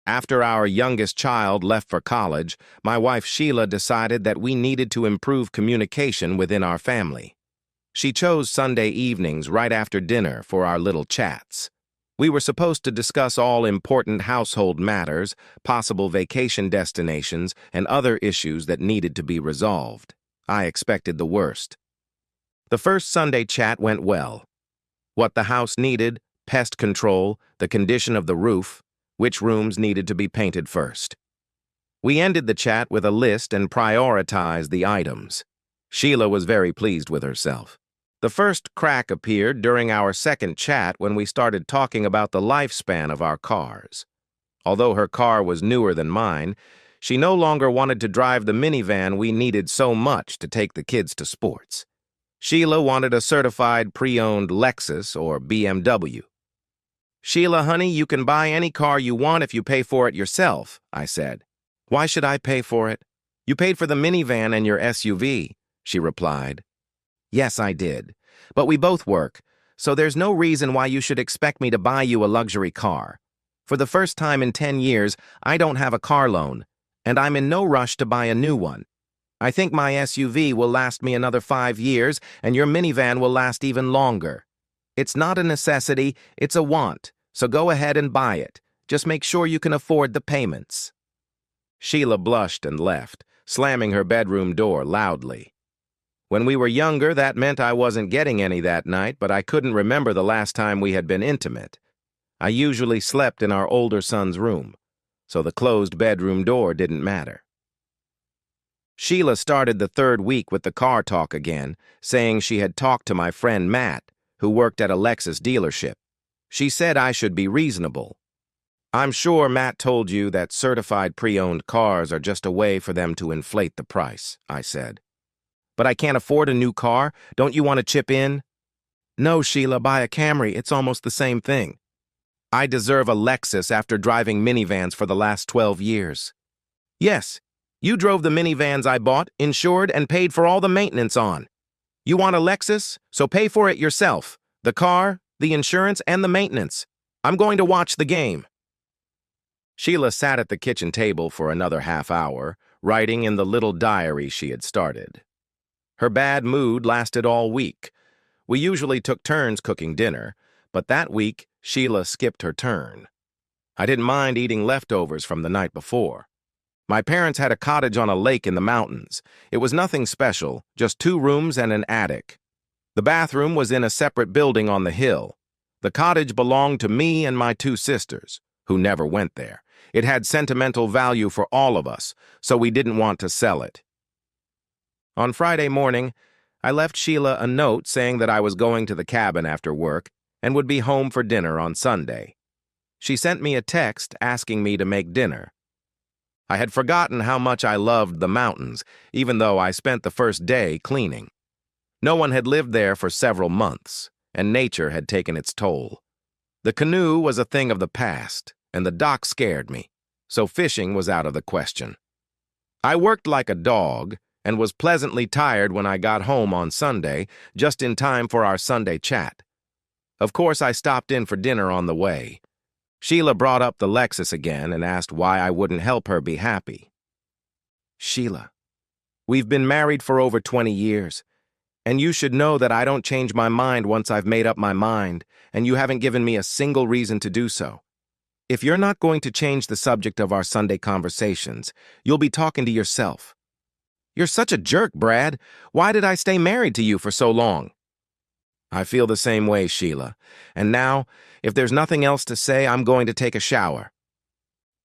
After our youngest child left for college, my wife Sheila decided that we needed to improve communication within our family. She chose Sunday evenings right after dinner for our little chats. We were supposed to discuss all important household matters, possible vacation destinations, and other issues that needed to be resolved. I expected the worst. The first Sunday chat went well. What the house needed, pest control, the condition of the roof, which rooms needed to be painted first. We ended the chat with a list and prioritized the items. Sheila was very pleased with herself. The first crack appeared during our second chat when we started talking about the lifespan of our cars. Although her car was newer than mine, she no longer wanted to drive the minivan we needed so much to take the kids to sports. Sheila wanted a certified pre-owned Lexus or BMW. "Sheila, honey, you can buy any car you want if you pay for it yourself," I said. "Why should I pay for it? You paid for the minivan and your SUV," she replied. "Yes, I did. But we both work, so there's no reason why you should expect me to buy you a luxury car. For the first time in 10 years, I don't have a car loan, and I'm in no rush to buy a new one. I think my SUV will last me another 5 years, and your minivan will last even longer. It's not a necessity, it's a want, so go ahead and buy it. Just make sure you can afford the payments." Sheila blushed and left, slamming her bedroom door loudly. When we were younger, that meant I wasn't getting any that night, but I couldn't remember the last time we had been intimate. I usually slept in our older son's room, so the closed bedroom door didn't matter. Sheila started the third week with the car talk again, saying she had talked to my friend Matt, who worked at a Lexus dealership. She said I should be reasonable. "I'm sure Matt told you that certified pre-owned cars are just a way for them to inflate the price," I said. "But I can't afford a new car. Don't you want to chip in?" "No, Sheila, buy a Camry. It's almost the same thing." "I deserve a Lexus after driving minivans for the last 12 years. "Yes, you drove the minivans I bought, insured, and paid for all the maintenance on. You want a Lexus? So pay for it yourself. The car, the insurance, and the maintenance. I'm going to watch the game." Sheila sat at the kitchen table for another half hour, writing in the little diary she had started. Her bad mood lasted all week. We usually took turns cooking dinner, but that week, Sheila skipped her turn. I didn't mind eating leftovers from the night before. My parents had a cottage on a lake in the mountains. It was nothing special, just 2 rooms and an attic. The bathroom was in a separate building on the hill. The cottage belonged to me and my 2 sisters, who never went there. It had sentimental value for all of us, so we didn't want to sell it. On Friday morning, I left Sheila a note saying that I was going to the cabin after work and would be home for dinner on Sunday. She sent me a text asking me to make dinner. I had forgotten how much I loved the mountains, even though I spent the first day cleaning. No one had lived there for several months, and nature had taken its toll. The canoe was a thing of the past, and the dock scared me, so fishing was out of the question. I worked like a dog, and was pleasantly tired when I got home on Sunday, just in time for our Sunday chat. Of course, I stopped in for dinner on the way. Sheila brought up the Lexus again and asked why I wouldn't help her be happy. "Sheila, we've been married for over 20 years, and you should know that I don't change my mind once I've made up my mind, and you haven't given me a single reason to do so. If you're not going to change the subject of our Sunday conversations, you'll be talking to yourself. You're such a jerk, Brad. Why did I stay married to you for so long?" "I feel the same way, Sheila. And now, if there's nothing else to say, I'm going to take a shower.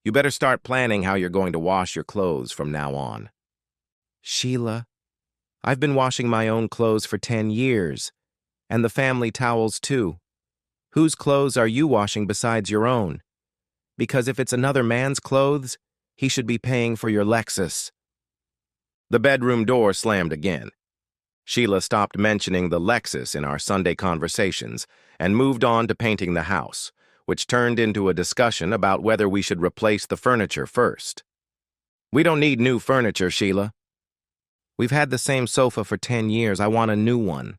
You better start planning how you're going to wash your clothes from now on." "Sheila, I've been washing my own clothes for 10 years, and the family towels too. Whose clothes are you washing besides your own? Because if it's another man's clothes, he should be paying for your Lexus." The bedroom door slammed again. Sheila stopped mentioning the Lexus in our Sunday conversations and moved on to painting the house, which turned into a discussion about whether we should replace the furniture first. "We don't need new furniture, Sheila. We've had the same sofa for 10 years. I want a new one."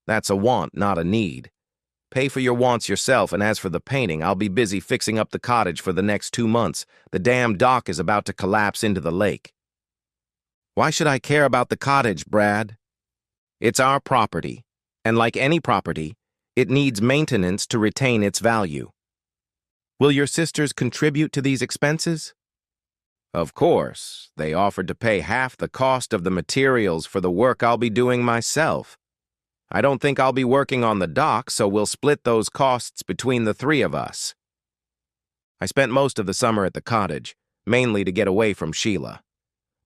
"That's a want, not a need. Pay for your wants yourself, and as for the painting, I'll be busy fixing up the cottage for the next 2 months. The damn dock is about to collapse into the lake. Why should I care about the cottage, Brad? It's our property, and like any property, it needs maintenance to retain its value. Will your sisters contribute to these expenses? Of course. They offered to pay half the cost of the materials for the work I'll be doing myself. I don't think I'll be working on the dock, so we'll split those costs between the three of us. I spent most of the summer at the cottage, mainly to get away from Sheila.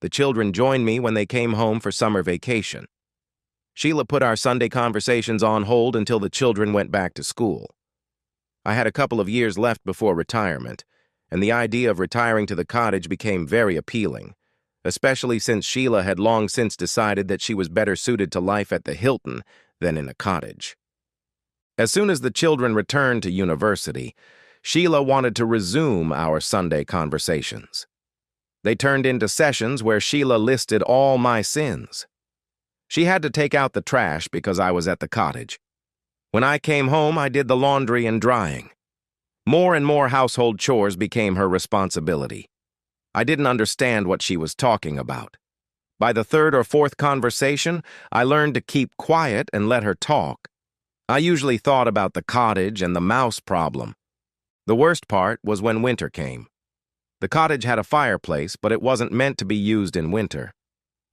The children joined me when they came home for summer vacation. Sheila put our Sunday conversations on hold until the children went back to school. I had a couple of years left before retirement, and the idea of retiring to the cottage became very appealing, especially since Sheila had long since decided that she was better suited to life at the Hilton than in a cottage. As soon as the children returned to university, Sheila wanted to resume our Sunday conversations. They turned into sessions where Sheila listed all my sins. She had to take out the trash because I was at the cottage. When I came home, I did the laundry and drying. More and more household chores became her responsibility. I didn't understand what she was talking about. By the third or fourth conversation, I learned to keep quiet and let her talk. I usually thought about the cottage and the mouse problem. The worst part was when winter came. The cottage had a fireplace, but it wasn't meant to be used in winter.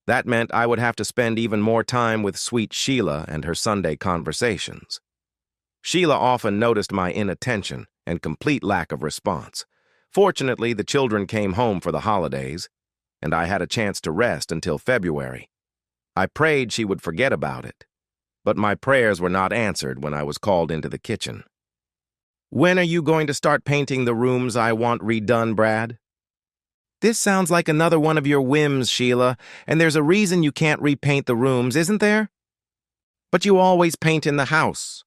That meant I would have to spend even more time with sweet Sheila and her Sunday conversations. Sheila often noticed my inattention and complete lack of response. Fortunately, the children came home for the holidays, and I had a chance to rest until February. I prayed she would forget about it, but my prayers were not answered when I was called into the kitchen. When are you going to start painting the rooms I want redone, Brad? This sounds like another one of your whims, Sheila, and there's a reason you can't repaint the rooms, isn't there? But you always paint in the house.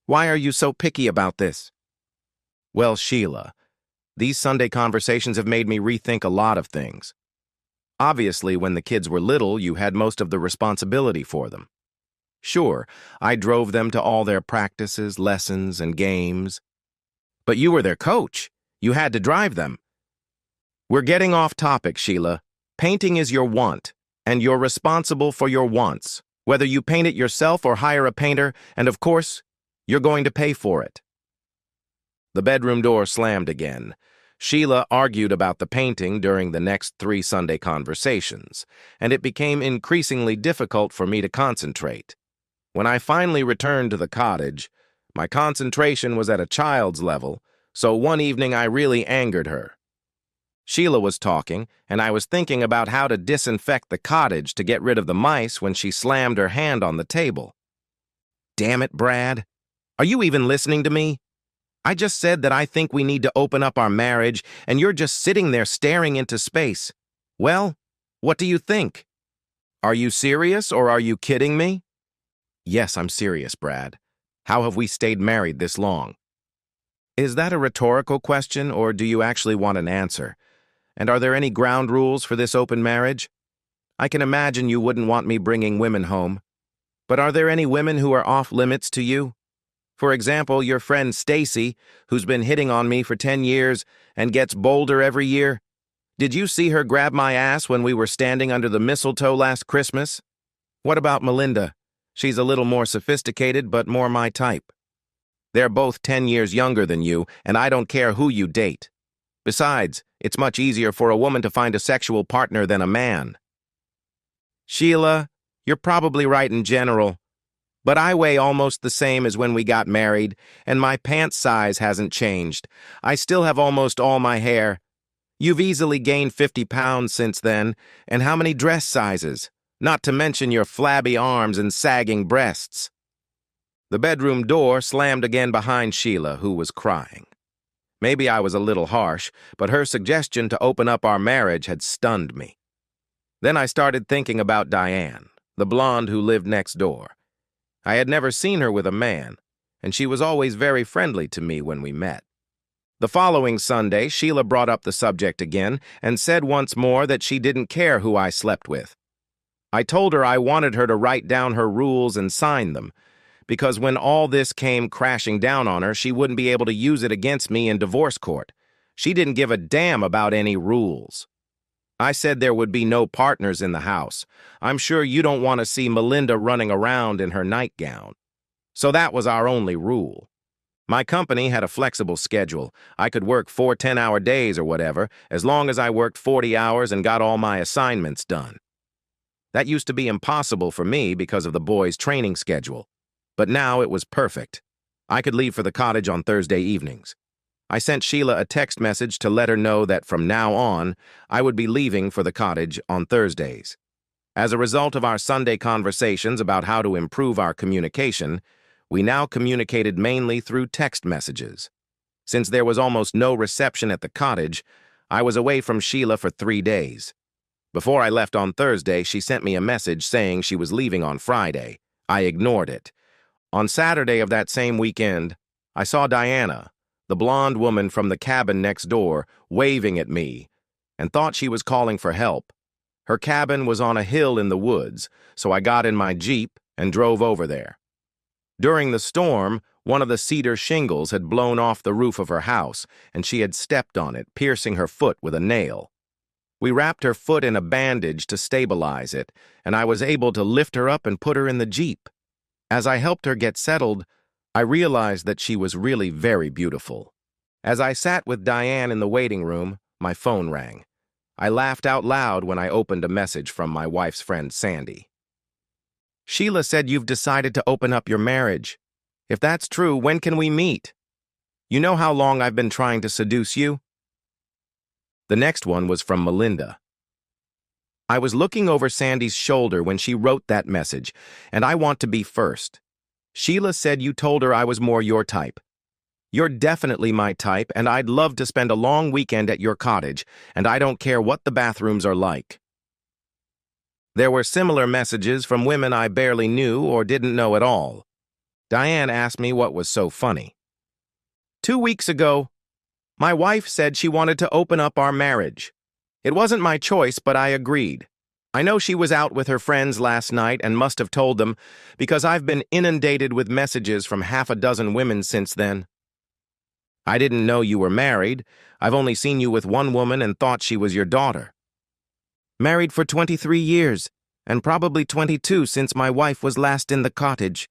Why are you so picky about this? Well, Sheila, these Sunday conversations have made me rethink a lot of things. Obviously, when the kids were little, you had most of the responsibility for them. Sure, I drove them to all their practices, lessons, and games. But you were their coach. You had to drive them. We're getting off topic, Sheila. Painting is your want, and you're responsible for your wants, whether you paint it yourself or hire a painter, and of course, you're going to pay for it. The bedroom door slammed again. Sheila argued about the painting during the next 3 Sunday conversations, and it became increasingly difficult for me to concentrate. When I finally returned to the cottage, my concentration was at a child's level, so one evening I really angered her. Sheila was talking, and I was thinking about how to disinfect the cottage to get rid of the mice when she slammed her hand on the table. Damn it, Brad. Are you even listening to me? I just said that I think we need to open up our marriage, and you're just sitting there staring into space. Well, what do you think? Are you serious, or are you kidding me? Yes, I'm serious, Brad. How have we stayed married this long? Is that a rhetorical question, or do you actually want an answer? And are there any ground rules for this open marriage? I can imagine you wouldn't want me bringing women home. But are there any women who are off limits to you? For example, your friend Stacy, who's been hitting on me for 10 years and gets bolder every year. Did you see her grab my ass when we were standing under the mistletoe last Christmas? What about Melinda? She's a little more sophisticated, but more my type. They're both 10 years younger than you, and I don't care who you date. Besides, it's much easier for a woman to find a sexual partner than a man. Sheila, you're probably right in general. But I weigh almost the same as when we got married, and my pants size hasn't changed. I still have almost all my hair. You've easily gained 50 pounds since then, and how many dress sizes? Not to mention your flabby arms and sagging breasts. The bedroom door slammed again behind Sheila, who was crying. Maybe I was a little harsh, but her suggestion to open up our marriage had stunned me. Then I started thinking about Diane, the blonde who lived next door. I had never seen her with a man, and she was always very friendly to me when we met. The following Sunday, Sheila brought up the subject again and said once more that she didn't care who I slept with. I told her I wanted her to write down her rules and sign them, because when all this came crashing down on her, she wouldn't be able to use it against me in divorce court. She didn't give a damn about any rules. I said there would be no partners in the house. I'm sure you don't want to see Melinda running around in her nightgown. So that was our only rule. My company had a flexible schedule. I could work 4 10-hour days or whatever, as long as I worked 40 hours and got all my assignments done. That used to be impossible for me because of the boys' training schedule. But now it was perfect. I could leave for the cottage on Thursday evenings. I sent Sheila a text message to let her know that from now on, I would be leaving for the cottage on Thursdays. As a result of our Sunday conversations about how to improve our communication, we now communicated mainly through text messages. Since there was almost no reception at the cottage, I was away from Sheila for 3 days. Before I left on Thursday, she sent me a message saying she was leaving on Friday. I ignored it. On Saturday of that same weekend, I saw Diana, the blonde woman from the cabin next door, waving at me, and thought she was calling for help. Her cabin was on a hill in the woods, so I got in my Jeep and drove over there. During the storm, one of the cedar shingles had blown off the roof of her house, and she had stepped on it, piercing her foot with a nail. We wrapped her foot in a bandage to stabilize it, and I was able to lift her up and put her in the Jeep. As I helped her get settled, I realized that she was really very beautiful. As I sat with Diane in the waiting room, my phone rang. I laughed out loud when I opened a message from my wife's friend Sandy. Sheila said you've decided to open up your marriage. If that's true, when can we meet? You know how long I've been trying to seduce you? The next one was from Melinda. I was looking over Sandy's shoulder when she wrote that message, and I want to be first. Sheila said you told her I was more your type. You're definitely my type, and I'd love to spend a long weekend at your cottage, and I don't care what the bathrooms are like. There were similar messages from women I barely knew or didn't know at all. Diane asked me what was so funny. 2 weeks ago, my wife said she wanted to open up our marriage. It wasn't my choice, but I agreed. I know she was out with her friends last night and must have told them, because I've been inundated with messages from 6 women since then. I didn't know you were married. I've only seen you with one woman and thought she was your daughter. Married for 23 years, and probably 22 since my wife was last in the cottage.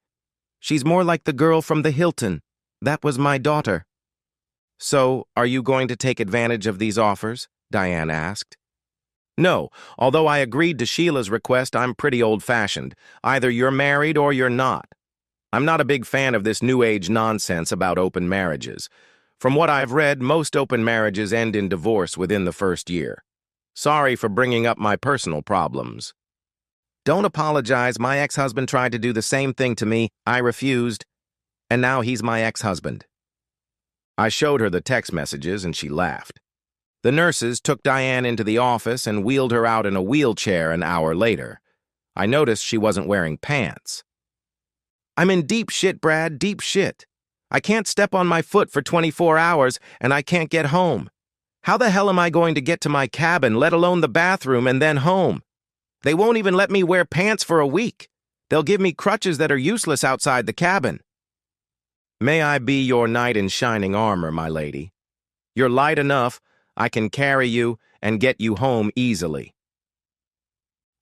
She's more like the girl from the Hilton. That was my daughter. So, are you going to take advantage of these offers? Diane asked. No, although I agreed to Sheila's request, I'm pretty old-fashioned. Either you're married or you're not. I'm not a big fan of this New Age nonsense about open marriages. From what I've read, most open marriages end in divorce within the first year. Sorry for bringing up my personal problems. Don't apologize. My ex-husband tried to do the same thing to me. I refused. And now he's my ex-husband. I showed her the text messages and she laughed. The nurses took Diane into the office and wheeled her out in a wheelchair an hour later. I noticed she wasn't wearing pants. I'm in deep shit, Brad, deep shit. I can't step on my foot for 24 hours and I can't get home. How the hell am I going to get to my cabin, let alone the bathroom, and then home? They won't even let me wear pants for a week. They'll give me crutches that are useless outside the cabin. May I be your knight in shining armor, my lady. You're light enough, I can carry you and get you home easily.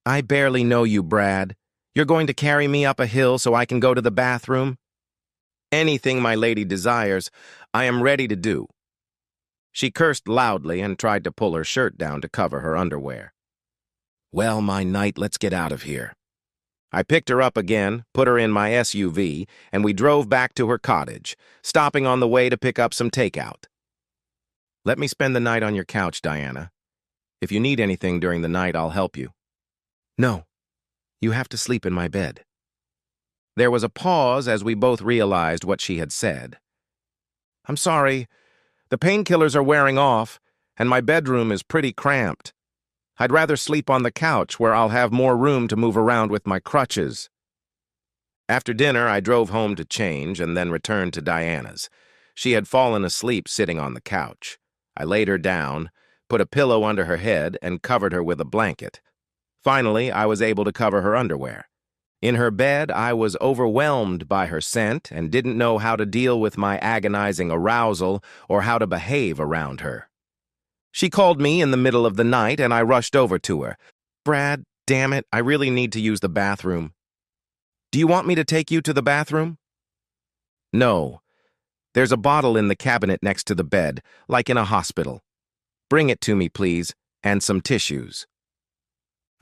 I barely know you, Brad. You're going to carry me up a hill so I can go to the bathroom? Anything my lady desires, I am ready to do. She cursed loudly and tried to pull her shirt down to cover her underwear. Well, my knight, let's get out of here. I picked her up again, put her in my SUV, and we drove back to her cottage, stopping on the way to pick up some takeout. Let me spend the night on your couch, Diana. If you need anything during the night, I'll help you. No, you have to sleep in my bed. There was a pause as we both realized what she had said. I'm sorry. The painkillers are wearing off, and my bedroom is pretty cramped. I'd rather sleep on the couch where I'll have more room to move around with my crutches. After dinner, I drove home to change and then returned to Diana's. She had fallen asleep sitting on the couch. I laid her down, put a pillow under her head, and covered her with a blanket. Finally, I was able to cover her underwear. In her bed, I was overwhelmed by her scent and didn't know how to deal with my agonizing arousal or how to behave around her. She called me in the middle of the night and I rushed over to her. "Brad, damn it, I really need to use the bathroom." "Do you want me to take you to the bathroom?" "No. There's a bottle in the cabinet next to the bed, like in a hospital. Bring it to me, please, and some tissues."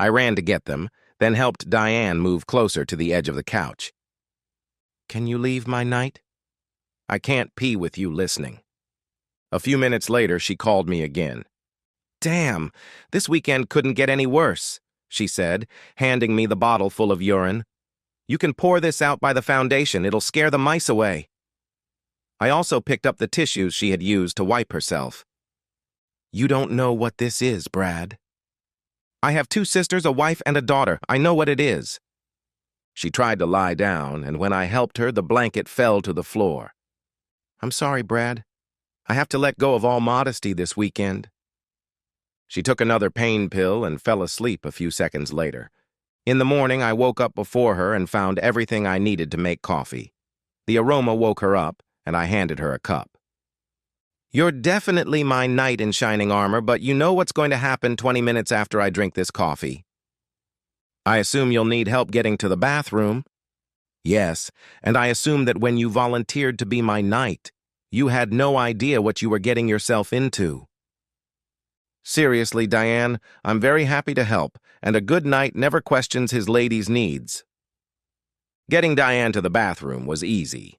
I ran to get them, then helped Diane move closer to the edge of the couch. "Can you leave my night? I can't pee with you listening." A few minutes later, she called me again. "Damn, this weekend couldn't get any worse," she said, handing me the bottle full of urine. "You can pour this out by the foundation. It'll scare the mice away." I also picked up the tissues she had used to wipe herself. "You don't know what this is, Brad." "I have 2 sisters, a wife, and a daughter. I know what it is." She tried to lie down, and when I helped her, the blanket fell to the floor. "I'm sorry, Brad. I have to let go of all modesty this weekend." She took another pain pill and fell asleep a few seconds later. In the morning, I woke up before her and found everything I needed to make coffee. The aroma woke her up, and I handed her a cup. "You're definitely my knight in shining armor, but you know what's going to happen 20 minutes after I drink this coffee." "I assume you'll need help getting to the bathroom." "Yes, and I assume that when you volunteered to be my knight, you had no idea what you were getting yourself into." "Seriously, Diane, I'm very happy to help, and a good knight never questions his lady's needs." Getting Diane to the bathroom was easy.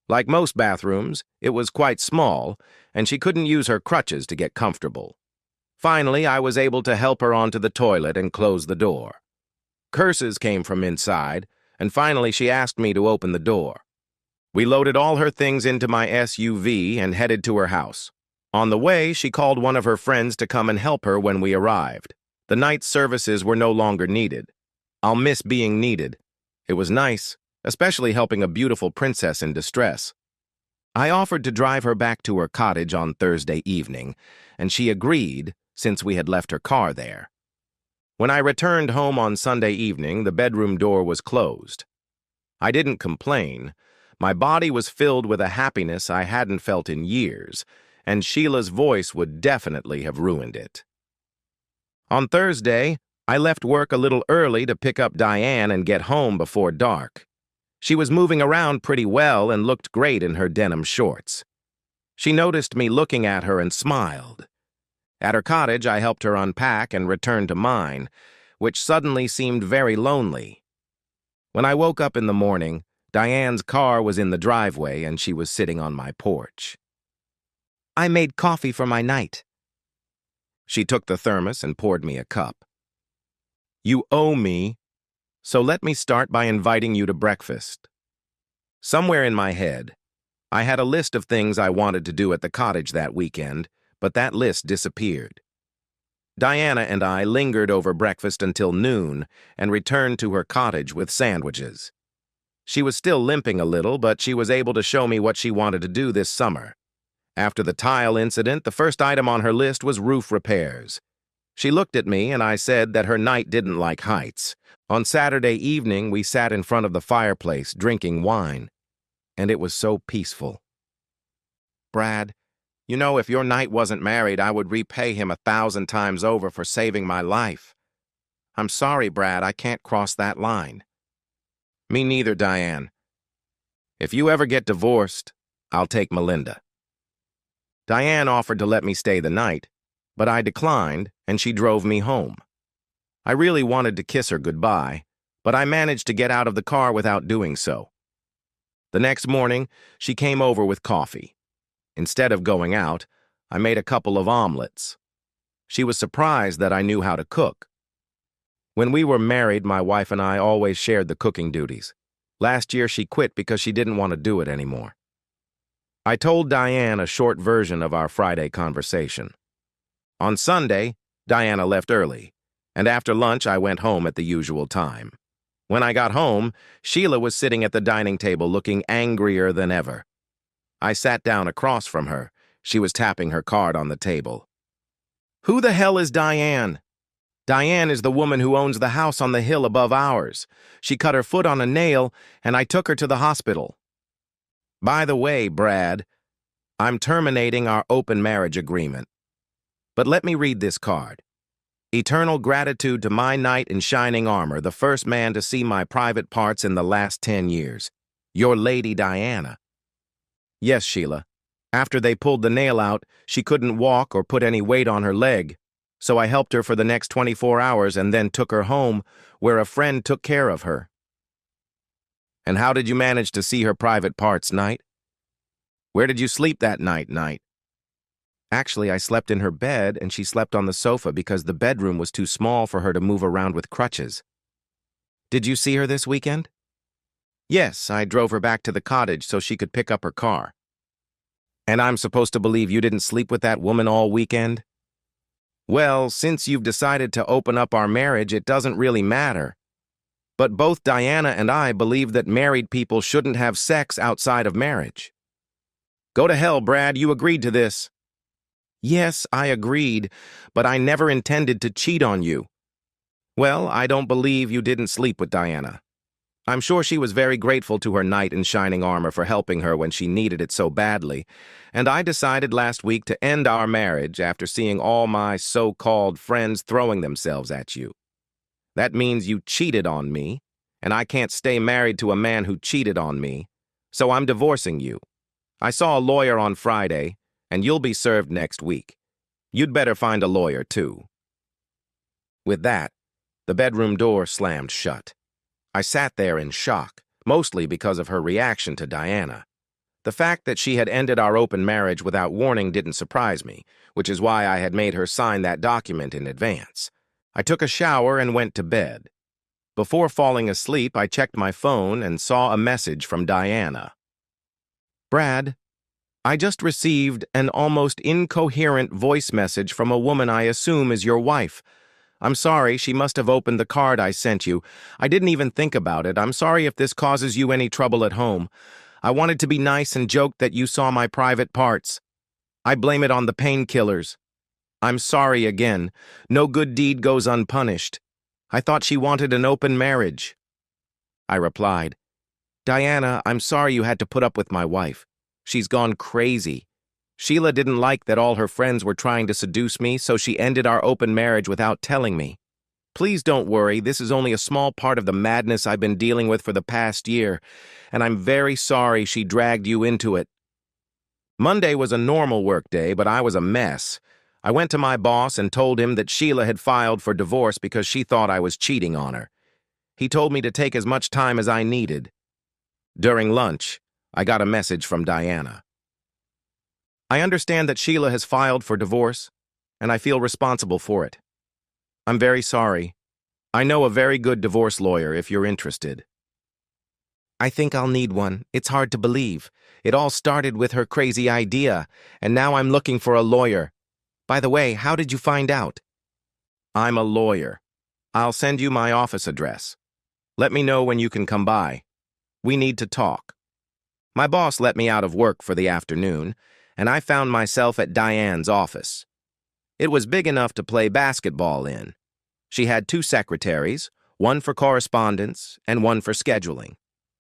Like most bathrooms, it was quite small, and she couldn't use her crutches to get comfortable. Finally, I was able to help her onto the toilet and close the door. Curses came from inside, and finally she asked me to open the door. We loaded all her things into my SUV and headed to her house. On the way, she called one of her friends to come and help her when we arrived. The night's services were no longer needed. I'll miss being needed. It was nice, especially helping a beautiful princess in distress. I offered to drive her back to her cottage on Thursday evening, and she agreed since we had left her car there. When I returned home on Sunday evening, the bedroom door was closed. I didn't complain. My body was filled with a happiness I hadn't felt in years, and Sheila's voice would definitely have ruined it. On Thursday, I left work a little early to pick up Diane and get home before dark. She was moving around pretty well and looked great in her denim shorts. She noticed me looking at her and smiled. At her cottage, I helped her unpack and return to mine, which suddenly seemed very lonely. When I woke up in the morning, Diane's car was in the driveway and she was sitting on my porch. "I made coffee for my night." She took the thermos and poured me a cup. "You owe me, so let me start by inviting you to breakfast." Somewhere in my head, I had a list of things I wanted to do at the cottage that weekend, but that list disappeared. Diana and I lingered over breakfast until noon and returned to her cottage with sandwiches. She was still limping a little, but she was able to show me what she wanted to do this summer. After the tile incident, the first item on her list was roof repairs. She looked at me and I said that her knight didn't like heights. On Saturday evening, we sat in front of the fireplace drinking wine, and it was so peaceful. "Brad, you know, if your knight wasn't married, I would repay him 1,000 times over for saving my life. I'm sorry, Brad, I can't cross that line." "Me neither, Diane. If you ever get divorced, I'll take Melinda." Diane offered to let me stay the night, but I declined, and she drove me home. I really wanted to kiss her goodbye, but I managed to get out of the car without doing so. The next morning, she came over with coffee. Instead of going out, I made a couple of omelets. She was surprised that I knew how to cook. When we were married, my wife and I always shared the cooking duties. Last year, she quit because she didn't want to do it anymore. I told Diane a short version of our Friday conversation. On Sunday, Diana left early, and after lunch I went home at the usual time. When I got home, Sheila was sitting at the dining table looking angrier than ever. I sat down across from her. She was tapping her card on the table. "Who the hell is Diane?" Diane is the woman who owns the house on the hill above ours. She cut her foot on a nail, and I took her to the hospital. By the way, Brad, I'm terminating our open marriage agreement. But let me read this card. Eternal gratitude to my knight in shining armor, the first man to see my private parts in the last 10 years. Your Lady Diana. Yes, Sheila. After they pulled the nail out, she couldn't walk or put any weight on her leg. So I helped her for the next 24 hours and then took her home, where a friend took care of her. And how did you manage to see her private parts, Knight? Where did you sleep that night, Knight? Actually, I slept in her bed and she slept on the sofa because the bedroom was too small for her to move around with crutches. Did you see her this weekend? Yes, I drove her back to the cottage so she could pick up her car. And I'm supposed to believe you didn't sleep with that woman all weekend? Well, since you've decided to open up our marriage, it doesn't really matter. But both Diana and I believe that married people shouldn't have sex outside of marriage. Go to hell, Brad, you agreed to this. Yes, I agreed, but I never intended to cheat on you. Well, I don't believe you didn't sleep with Diana. I'm sure she was very grateful to her knight in shining armor for helping her when she needed it so badly, and I decided last week to end our marriage after seeing all my so-called friends throwing themselves at you. That means you cheated on me, and I can't stay married to a man who cheated on me, so I'm divorcing you. I saw a lawyer on Friday, and you'll be served next week. You'd better find a lawyer, too. With that, the bedroom door slammed shut. I sat there in shock, mostly because of her reaction to Diana. The fact that she had ended our open marriage without warning didn't surprise me, which is why I had made her sign that document in advance. I took a shower and went to bed. Before falling asleep, I checked my phone and saw a message from Diana. Brad, I just received an almost incoherent voice message from a woman I assume is your wife. I'm sorry, she must have opened the card I sent you. I didn't even think about it. I'm sorry if this causes you any trouble at home. I wanted to be nice and joked that you saw my private parts. I blame it on the painkillers. I'm sorry again. No good deed goes unpunished. I thought she wanted an open marriage. I replied, Diana, I'm sorry you had to put up with my wife. She's gone crazy. Sheila didn't like that all her friends were trying to seduce me, so she ended our open marriage without telling me. Please don't worry, this is only a small part of the madness I've been dealing with for the past year, and I'm very sorry she dragged you into it. Monday was a normal work day, but I was a mess. I went to my boss and told him that Sheila had filed for divorce because she thought I was cheating on her. He told me to take as much time as I needed. During lunch, I got a message from Diana. I understand that Sheila has filed for divorce, and I feel responsible for it. I'm very sorry. I know a very good divorce lawyer if you're interested. I think I'll need one. It's hard to believe. It all started with her crazy idea, and now I'm looking for a lawyer. By the way, how did you find out? I'm a lawyer. I'll send you my office address. Let me know when you can come by. We need to talk. My boss let me out of work for the afternoon, and I found myself at Diane's office. It was big enough to play basketball in. She had 2 secretaries, one for correspondence and one for scheduling.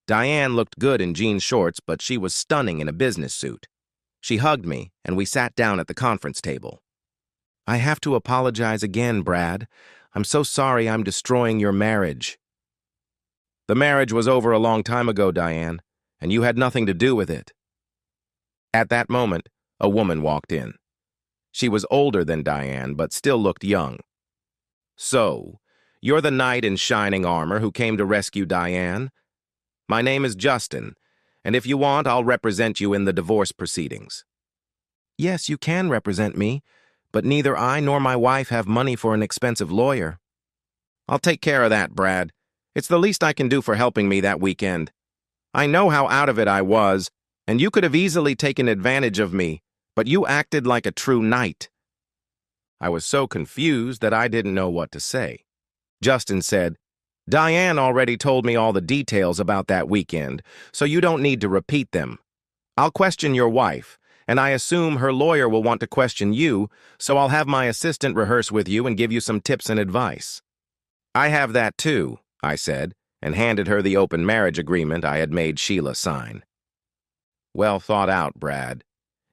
Diane looked good in jean shorts, but she was stunning in a business suit. She hugged me, and we sat down at the conference table. I have to apologize again, Brad. I'm so sorry I'm destroying your marriage. The marriage was over a long time ago, Diane, and you had nothing to do with it. At that moment, a woman walked in. She was older than Diane, but still looked young. So, you're the knight in shining armor who came to rescue Diane? My name is Justin, and if you want, I'll represent you in the divorce proceedings. Yes, you can represent me, but neither I nor my wife have money for an expensive lawyer. I'll take care of that, Brad. It's the least I can do for helping me that weekend. I know how out of it I was, and you could have easily taken advantage of me, but you acted like a true knight. I was so confused that I didn't know what to say. Justin said, Diane already told me all the details about that weekend, so you don't need to repeat them. I'll question your wife, and I assume her lawyer will want to question you, so I'll have my assistant rehearse with you and give you some tips and advice. I have that too, I said, and handed her the open marriage agreement I had made Sheila sign. Well thought out, Brad.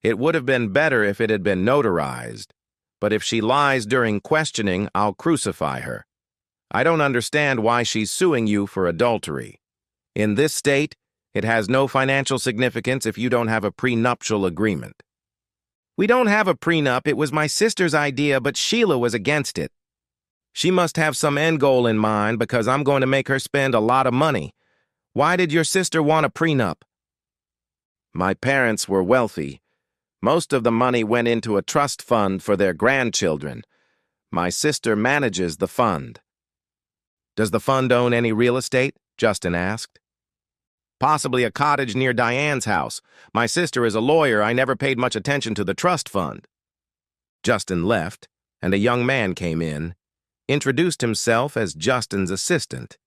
It would have been better if it had been notarized, but if she lies during questioning, I'll crucify her. I don't understand why she's suing you for adultery. In this state, it has no financial significance if you don't have a prenuptial agreement. We don't have a prenup. It was my sister's idea, but Sheila was against it. She must have some end goal in mind because I'm going to make her spend a lot of money. Why did your sister want a prenup? My parents were wealthy. Most of the money went into a trust fund for their grandchildren. My sister manages the fund. Does the fund own any real estate? Justin asked. Possibly a cottage near Diane's house. My sister is a lawyer. I never paid much attention to the trust fund. Justin left, and a young man came in, introduced himself as Justin's assistant,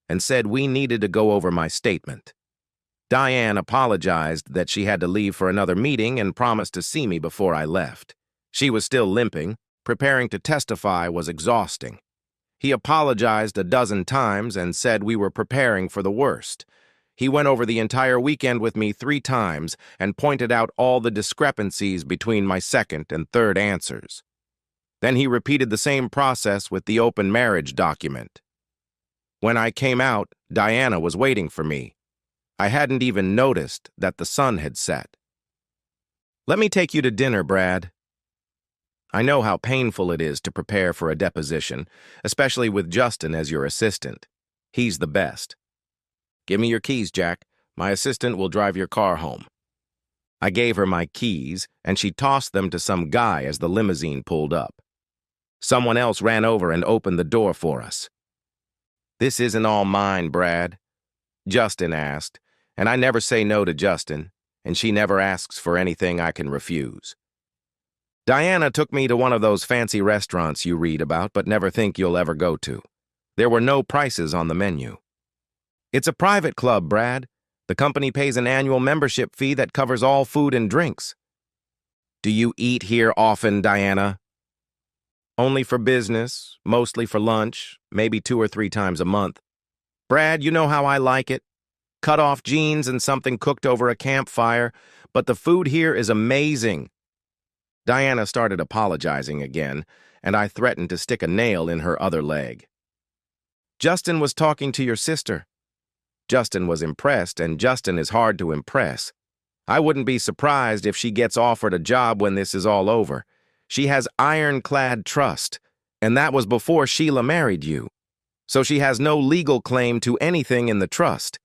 and said we needed to go over my statement. Diane apologized that she had to leave for another meeting and promised to see me before I left. She was still limping. Preparing to testify was exhausting. He apologized a dozen times and said we were preparing for the worst. He went over the entire weekend with me 3 times and pointed out all the discrepancies between my second and third answers. Then he repeated the same process with the open marriage document. When I came out, Diana was waiting for me. I hadn't even noticed that the sun had set. Let me take you to dinner, Brad. I know how painful it is to prepare for a deposition, especially with Justin as your assistant. He's the best. Give me your keys, Jack. My assistant will drive your car home. I gave her my keys, and she tossed them to some guy as the limousine pulled up. Someone else ran over and opened the door for us. This isn't all mine, Brad, Justin asked, and I never say no to Justin, and she never asks for anything I can refuse. Diana took me to one of those fancy restaurants you read about but never think you'll ever go to. There were no prices on the menu. It's a private club, Brad. The company pays an annual membership fee that covers all food and drinks. Do you eat here often, Diana? Only for business, mostly for lunch, maybe 2 or 3 times a month. Brad, you know how I like it. Cut-off jeans and something cooked over a campfire, but the food here is amazing. Diana started apologizing again, and I threatened to stick a nail in her other leg. Justin was talking to your sister. Justin was impressed, and Justin is hard to impress. I wouldn't be surprised if she gets offered a job when this is all over. She has ironclad trust, and that was before Sheila married you. So she has no legal claim to anything in the trust,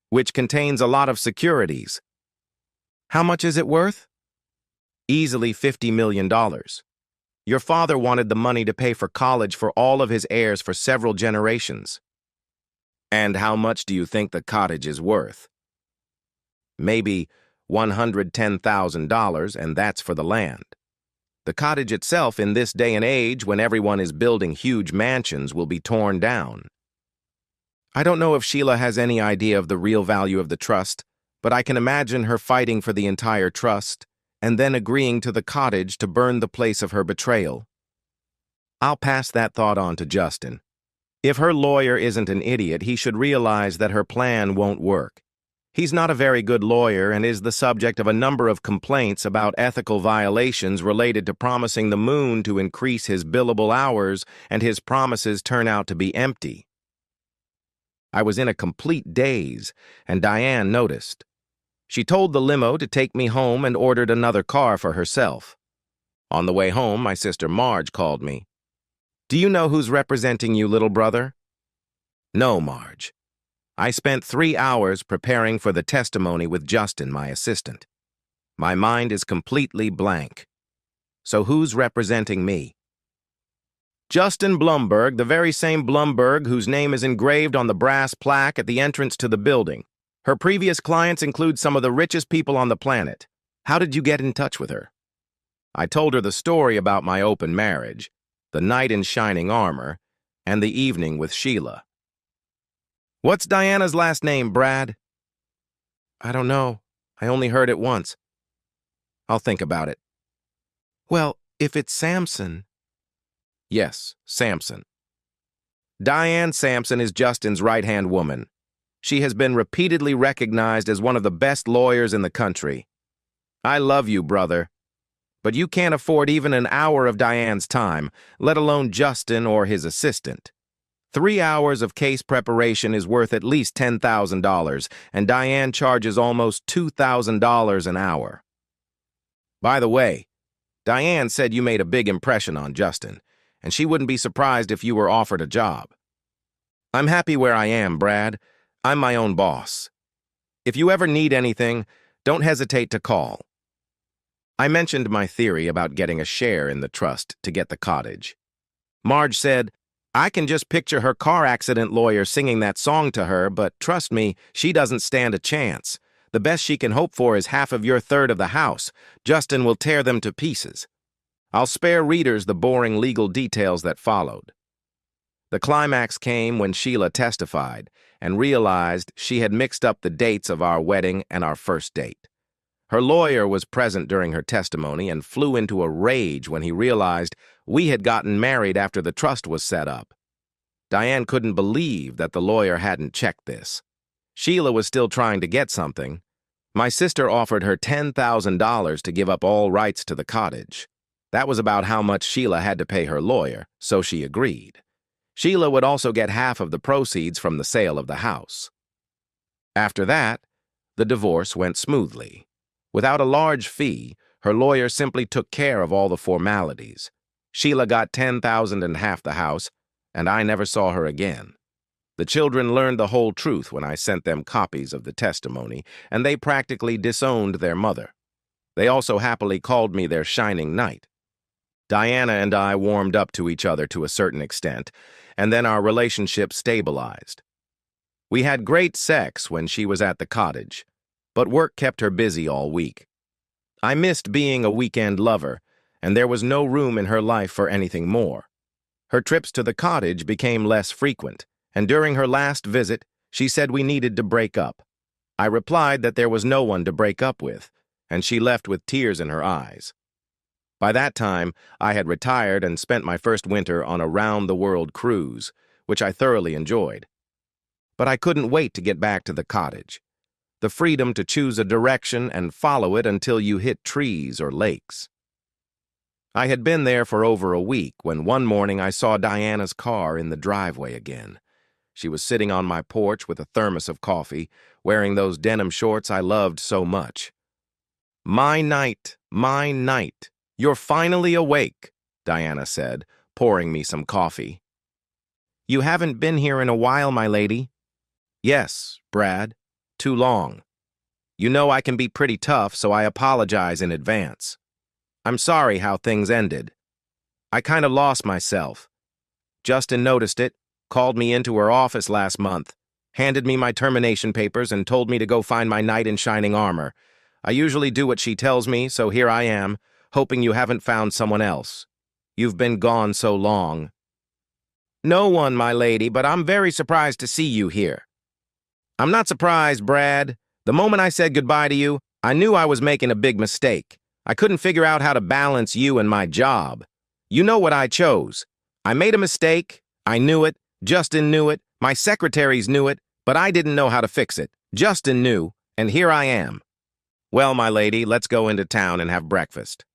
which contains a lot of securities. How much is it worth? Easily $50 million. Your father wanted the money to pay for college for all of his heirs for several generations. And how much do you think the cottage is worth? Maybe $110,000, and that's for the land. The cottage itself in this day and age, when everyone is building huge mansions, will be torn down. I don't know if Sheila has any idea of the real value of the trust, but I can imagine her fighting for the entire trust and then agreeing to the cottage to burn the place of her betrayal. I'll pass that thought on to Justin. If her lawyer isn't an idiot, he should realize that her plan won't work. He's not a very good lawyer and is the subject of a number of complaints about ethical violations related to promising the moon to increase his billable hours, and his promises turn out to be empty. I was in a complete daze, and Diane noticed. She told the limo to take me home and ordered another car for herself. On the way home, my sister Marge called me. Do you know who's representing you, little brother? No, Marge. I spent 3 hours preparing for the testimony with Justin, my assistant. My mind is completely blank. So who's representing me? Justin Blumberg, the very same Blumberg whose name is engraved on the brass plaque at the entrance to the building. Her previous clients include some of the richest people on the planet. How did you get in touch with her? I told her the story about my open marriage, the knight in shining armor, and the evening with Sheila. What's Diana's last name, Brad? I don't know. I only heard it once. I'll think about it. Well, if it's Samson. Yes, Samson. Diane Sampson is Justin's right-hand woman. She has been repeatedly recognized as one of the best lawyers in the country. I love you, brother, but you can't afford even an hour of Diane's time, let alone Justin or his assistant. 3 hours of case preparation is worth at least $10,000, and Diane charges almost $2,000 an hour. By the way, Diane said you made a big impression on Justin, and she wouldn't be surprised if you were offered a job. I'm happy where I am, Brad. I'm my own boss. If you ever need anything, don't hesitate to call. I mentioned my theory about getting a share in the trust to get the cottage. Marge said, I can just picture her car accident lawyer singing that song to her, but trust me, she doesn't stand a chance. The best she can hope for is half of your third of the house. Justin will tear them to pieces. I'll spare readers the boring legal details that followed. The climax came when Sheila testified and realized she had mixed up the dates of our wedding and our first date. Her lawyer was present during her testimony and flew into a rage when he realized we had gotten married after the trust was set up. Diane couldn't believe that the lawyer hadn't checked this. Sheila was still trying to get something. My sister offered her $10,000 to give up all rights to the cottage. That was about how much Sheila had to pay her lawyer, so she agreed. Sheila would also get half of the proceeds from the sale of the house. After that, the divorce went smoothly. Without a large fee, her lawyer simply took care of all the formalities. Sheila got $10,000 and half the house, and I never saw her again. The children learned the whole truth when I sent them copies of the testimony, and they practically disowned their mother. They also happily called me their shining knight. Diana and I warmed up to each other to a certain extent, and then our relationship stabilized. We had great sex when she was at the cottage, but work kept her busy all week. I missed being a weekend lover, and there was no room in her life for anything more. Her trips to the cottage became less frequent, and during her last visit, she said we needed to break up. I replied that there was no one to break up with, and she left with tears in her eyes. By that time, I had retired and spent my first winter on a round-the-world cruise, which I thoroughly enjoyed. But I couldn't wait to get back to the cottage. The freedom to choose a direction and follow it until you hit trees or lakes. I had been there for over a week when one morning I saw Diana's car in the driveway again. She was sitting on my porch with a thermos of coffee, wearing those denim shorts I loved so much. My night, you're finally awake, Diana said, pouring me some coffee. You haven't been here in a while, my lady. Yes, Brad, too long. You know I can be pretty tough, so I apologize in advance. I'm sorry how things ended. I kind of lost myself. Justin noticed it, called me into her office last month, handed me my termination papers, and told me to go find my knight in shining armor. I usually do what she tells me, so here I am, hoping you haven't found someone else. You've been gone so long. No one, my lady, but I'm very surprised to see you here. I'm not surprised, Brad. The moment I said goodbye to you, I knew I was making a big mistake. I couldn't figure out how to balance you and my job. You know what I chose. I made a mistake. I knew it. Justin knew it. My secretaries knew it, but I didn't know how to fix it. Justin knew, and here I am. Well, my lady, let's go into town and have breakfast.